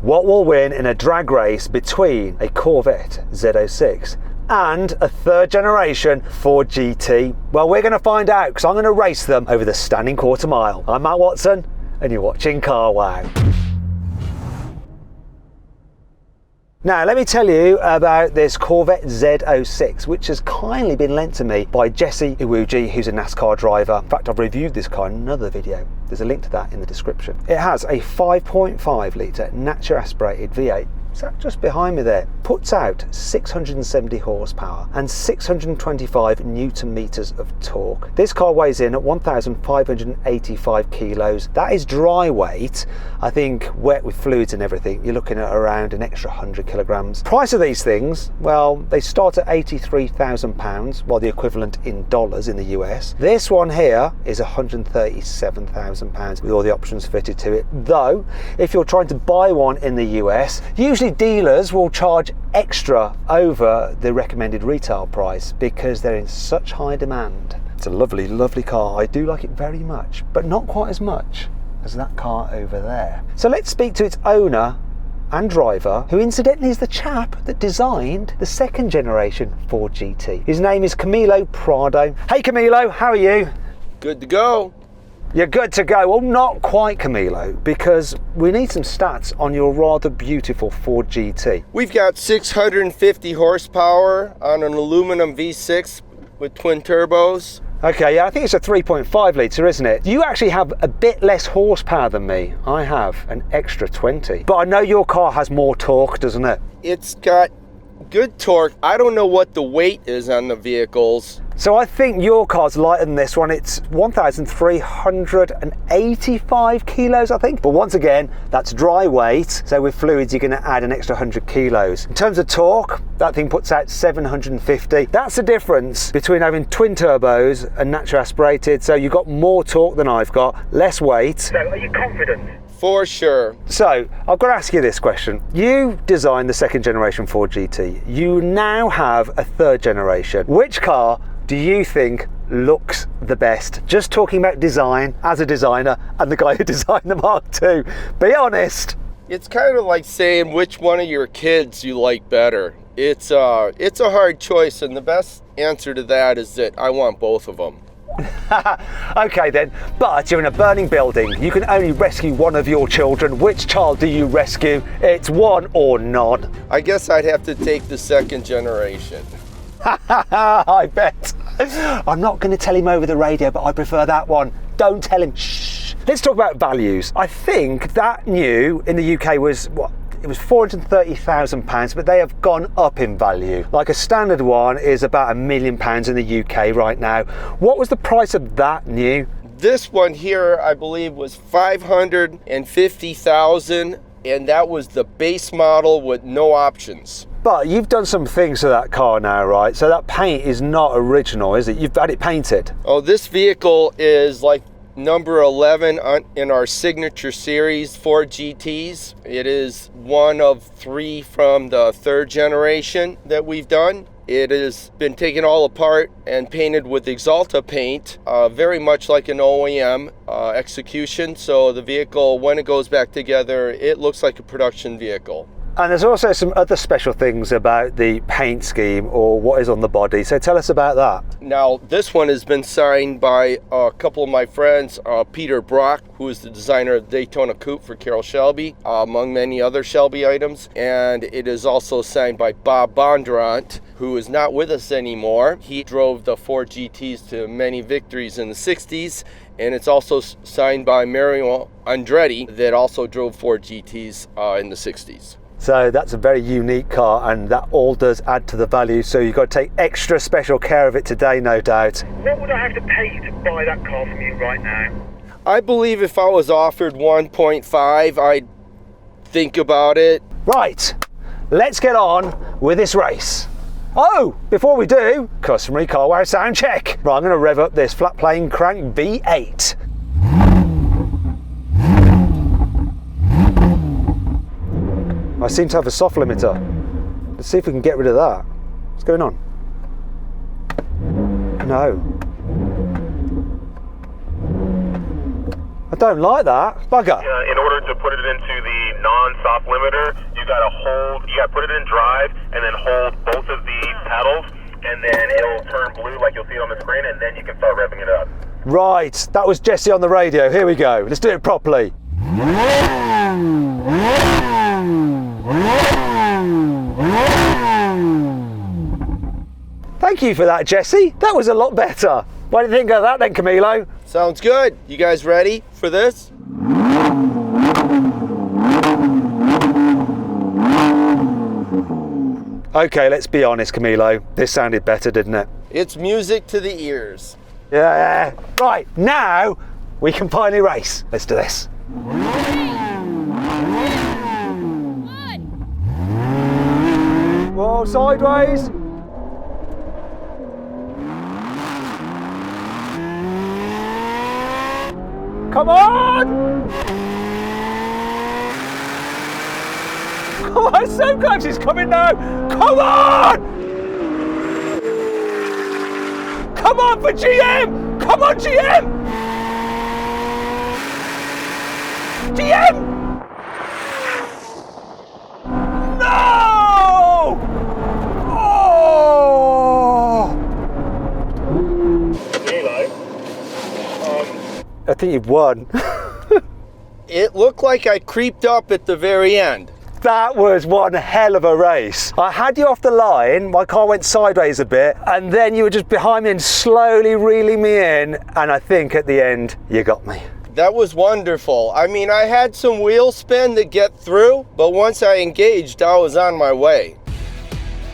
What will win in a drag race between a Corvette Z06 and a third generation Ford GT? Well, we're going to find out because I'm going to race them over the standing quarter mile. I'm Matt Watson and you're watching carwow. Now, let me tell you about this Corvette Z06, which has kindly been lent to me by Jesse Iwuji, who's a NASCAR driver. In fact, I've reviewed this car in another video. There's a link to that in the description. It has a 5.5 litre naturally aspirated V8. It's just behind me there. Puts out 670 horsepower and 625 newton meters of torque. This car weighs in at 1,585 kilos. That is dry weight. I think wet with fluids and everything, you're looking at around an extra 100 kilograms. Price of these things, well, they start at £83,000, while the equivalent in dollars in the US. This one here is £137,000 with all the options fitted to it. Though, if you're trying to buy one in the US, usually dealers will charge extra over the recommended retail price because they're in such high demand. It's a lovely, lovely car. I do like it very much, but not quite as much as that car over there. So let's speak to its owner and driver, who incidentally is the chap that designed the second generation Ford GT. His name is Camilo Prado. Hey Camilo, how are you? Good to go. You're good to go. Well, not quite, Camilo, because we need some stats on your rather beautiful Ford GT. We've got 650 horsepower on an aluminum V6 with twin turbos. Okay, yeah, I think it's a 3.5 litre, isn't it? You actually have a bit less horsepower than me. I have an extra 20. But I know your car has more torque, doesn't it? It's got good torque. I don't know what the weight is on the vehicles. So I think your car's lighter than this one. It's 1,385 kilos, I think. But once again, that's dry weight. So with fluids, you're going to add an extra 100 kilos. In terms of torque, that thing puts out 750. That's the difference between having twin turbos and naturally aspirated. So you've got more torque than I've got, less weight. So are you confident? For sure. So I've got to ask you this question. You designed the second generation Ford GT. You now have a third generation. Which car do you think looks the best? Just talking about design as a designer and the guy who designed the Mark II. Be honest. It's kind of like saying which one of your kids you like better. It's a hard choice, and the best answer to that is that I want both of them. Okay then, but you're in a burning building. You can only rescue one of your children. Which child do you rescue? It's one or none. I guess I'd have to take the second generation. I bet. I'm not going to tell him over the radio, but I prefer that one. Don't tell him. Shh. Let's talk about values. I think that new in the UK was what? It was £430,000, but they have gone up in value. Like a standard one is about £1 million in the UK right now. What was the price of that new? This one here, I believe, was $550,000, and that was the base model with no options. But you've done some things to that car now, right? So that paint is not original, is it? You've had it painted. Oh, this vehicle is like number 11 in our signature series Ford GTs. It is one of 3 from the third generation that we've done. It has been taken all apart and painted with Axalta paint, very much like an OEM execution. So the vehicle, when it goes back together, it looks like a production vehicle. And there's also some other special things about the paint scheme or what is on the body. So tell us about that. Now, this one has been signed by a couple of my friends, Peter Brock, who is the designer of Daytona Coupe for Carroll Shelby, among many other Shelby items. And it is also signed by Bob Bondurant, who is not with us anymore. He drove the Ford GTs to many victories in the 60s. And it's also signed by Mario Andretti, that also drove Ford GTs in the 60s. So that's a very unique car, and that all does add to the value. So you've got to take extra special care of it today, no doubt. What would I have to pay to buy that car from you right now? I believe if I was offered 1.5, I'd think about it. Right, let's get on with this race. Oh, before we do, customary carwow sound check. Right, I'm going to rev up this flat plane crank V8. I seem to have a soft limiter. Let's see if we can get rid of that. What's going on? No. I don't like that. Bugger. In order to put it into the non-soft limiter, you gotta put it in drive and then hold both of the pedals, and then it'll turn blue like you'll see it on the screen, and then you can start revving it up. Right, that was Jesse on the radio. Here we go. Let's do it properly. Thank you for that, Jesse. That was a lot better. What do you think of that then, Camilo? Sounds good. You guys ready for this? Okay, let's be honest, Camilo. This sounded better, didn't it? It's music to the ears. Yeah. Right, now we can finally race. Let's do this. Whoa, sideways. Come on! Come on, it's so close, it's coming now! Come on! Come on for GM! Come on, GM! GM! No! Oh! I think you've won. It looked like I creeped up at the very end. That was one hell of a race. I had you off the line, my car went sideways a bit, and then you were just behind me and slowly reeling me in, and I think at the end, you got me. That was wonderful. I mean, I had some wheel spin to get through, but once I engaged, I was on my way.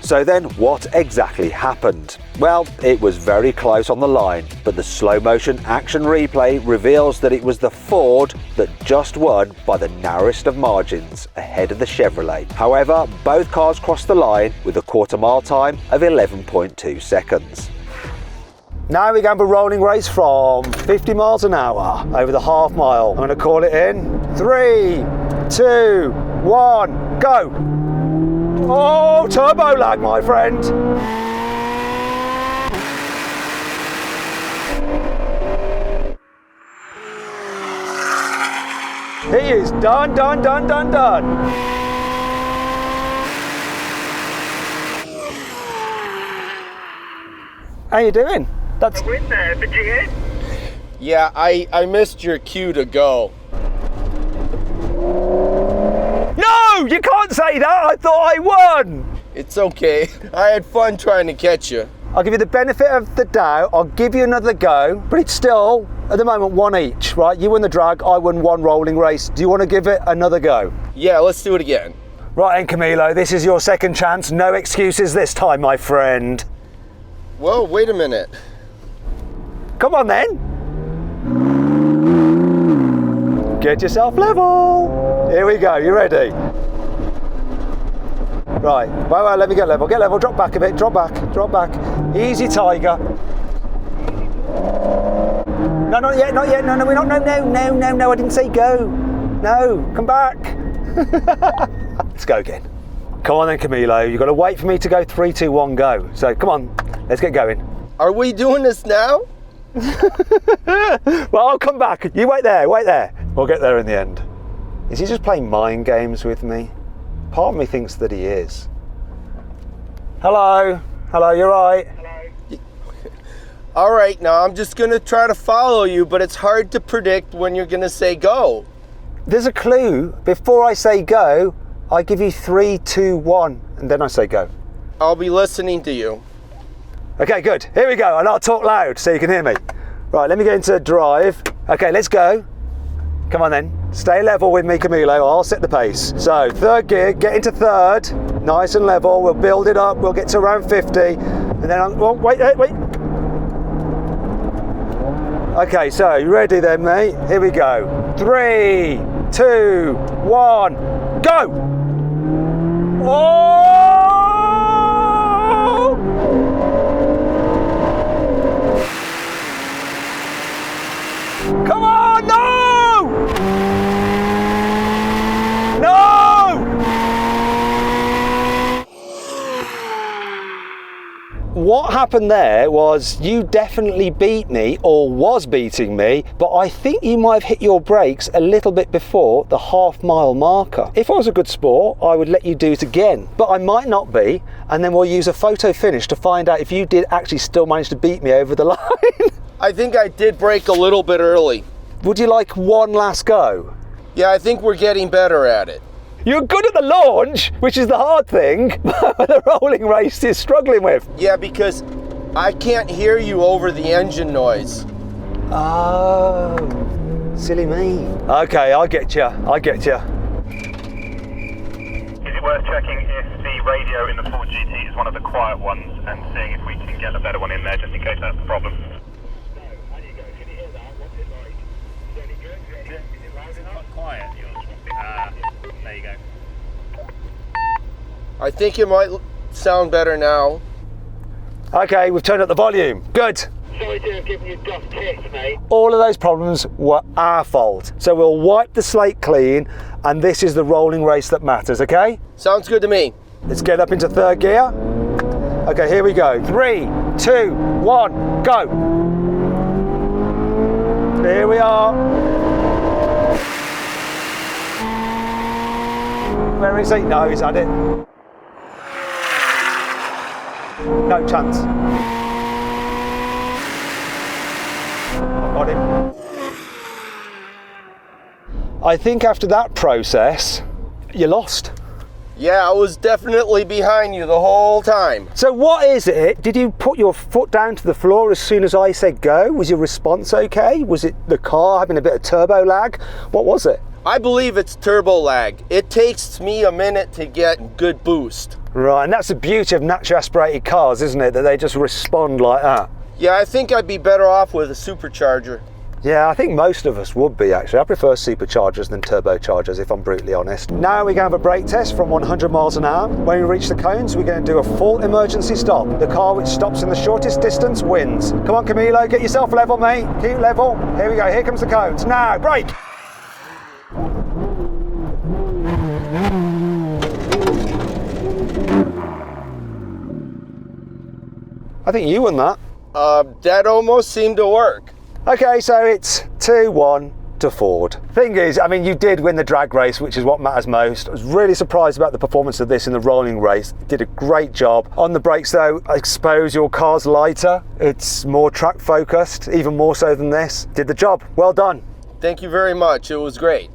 So then, what exactly happened? Well, it was very close on the line, but the slow motion action replay reveals that it was the Ford that just won by the narrowest of margins ahead of the Chevrolet. However, both cars crossed the line with a quarter-mile time of 11.2 seconds. Now we're going for a rolling race from 50 miles an hour over the half mile. I'm going to call it in. 3, 2, 1, go! Oh, turbo lag, my friend. He is done. How you doing? That's. Yeah, I missed your cue to go. No, you can't say that. I thought I won. It's okay. I had fun trying to catch you. I'll give you the benefit of the doubt. I'll give you another go, but it's still, at the moment, one each, right? You won the drag, I won one rolling race. Do you want to give it another go? Yeah, let's do it again. Right then, Camilo, this is your second chance. No excuses this time, my friend. Whoa, wait a minute. Come on then. Get yourself level. Here we go, you ready? Right, well, let me get level, drop back a bit, drop back. Easy, Tiger. No, not yet, no, we're not, no, I didn't say go. No, come back. Let's go again. Come on then, Camilo, you've got to wait for me to go 3, 2, 1, go. So come on, let's get going. Are we doing this now? Well, I'll come back. You wait there. We'll get there in the end. Is he just playing mind games with me? Part of me thinks that he is. Hello, you're right. All right, now I'm just gonna try to follow you, but it's hard to predict when you're gonna say go. There's a clue. Before I say go, I give you 3, 2, 1, and then I say go. I'll be listening to you. Okay, good. Here we go, and I'll talk loud so you can hear me. Right, let me get into drive. Okay, let's go. Come on then. Stay level with me, Camilo. I'll set the pace. So, third gear, get into third. Nice and level. We'll build it up. We'll get to around 50. And then wait. Okay, so you ready then, mate? Here we go. 3, 2, 1, go! Oh! Come on, no! what happened there was you definitely beat me, or was beating me, but I think you might have hit your brakes a little bit before the half-mile marker. If I was a good sport, I would let you do it again, but I might not be, and then we'll use a photo finish to find out if you did actually still manage to beat me over the line. I think I did brake a little bit early. Would you like one last go? Yeah, I think we're getting better at it. You're good at the launch, which is the hard thing, but the rolling race is struggling with. Yeah, because I can't hear you over the engine noise. Oh, silly me. Okay, I get you. Is it worth checking if the radio in the Ford GT is one of the quiet ones and seeing if we can get a better one in there just in case that's the problem? No, how do you go? Can you hear that? What's it like? Is it any good? Is it loud enough? Quiet, yours. There you go. I think it might sound better now. Okay, we've turned up the volume. Good. Sorry to have given you dust kiss, mate. All of those problems were our fault. So we'll wipe the slate clean, and this is the rolling race that matters, okay? Sounds good to me. Let's get up into third gear. Okay, here we go. 3, 2, 1, go. Here we are. Where is he? No, he's had it. No chance. I've got him. I think after that process, you lost. Yeah, I was definitely behind you the whole time. So what is it? Did you put your foot down to the floor as soon as I said go? Was your response okay? Was it the car having a bit of turbo lag? What was it? I believe it's turbo lag. It takes me a minute to get good boost. Right, and that's the beauty of naturally aspirated cars, isn't it? That they just respond like that. Yeah, I think I'd be better off with a supercharger. Yeah, I think most of us would be actually. I prefer superchargers than turbochargers, if I'm brutally honest. Now we're going to have a brake test from 100 miles an hour. When we reach the cones, we're going to do a full emergency stop. The car which stops in the shortest distance wins. Come on, Camilo, get yourself level, mate. Keep level. Here we go, here comes the cones. Now, brake. I think you won that. That almost seemed to work. Okay, so it's 2-1 to Ford. Thing is, I mean, you did win the drag race, which is what matters most. I was really surprised about the performance of this in the rolling race. You did a great job. On the brakes though, I suppose your car's lighter. It's more track focused, even more so than this. Did the job. Well done. Thank you very much. It was great.